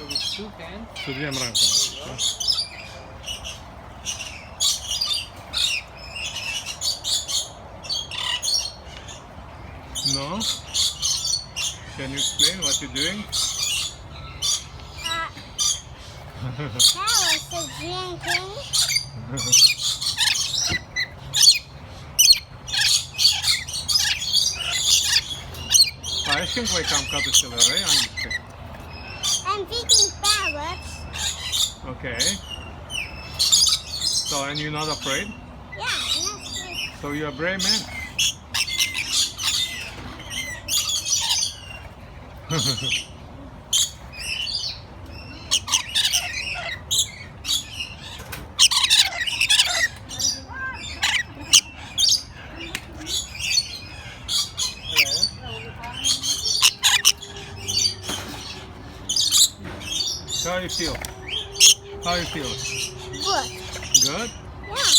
So with two hands, С двем раком. No? Can you explain what you're doing? That was the drinking. Paaiškink vaikam, ką tu čia darai angliškai. I'm picking parrots. Okay. So, and you're not afraid? Yeah, that's right. So you're a brave man. How you feel? How you feel? Good. Good? Yeah.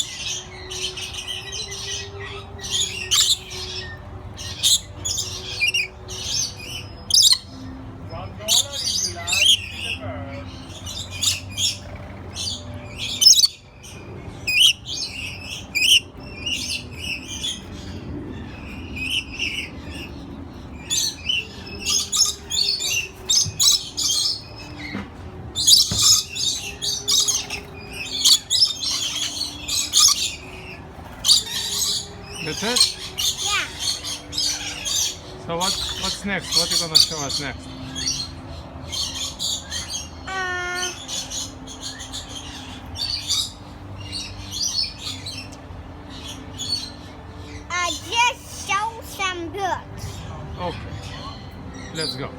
That's it? Yeah. So what's next? What are you gonna show us next? I just show some birds. Okay. Let's go.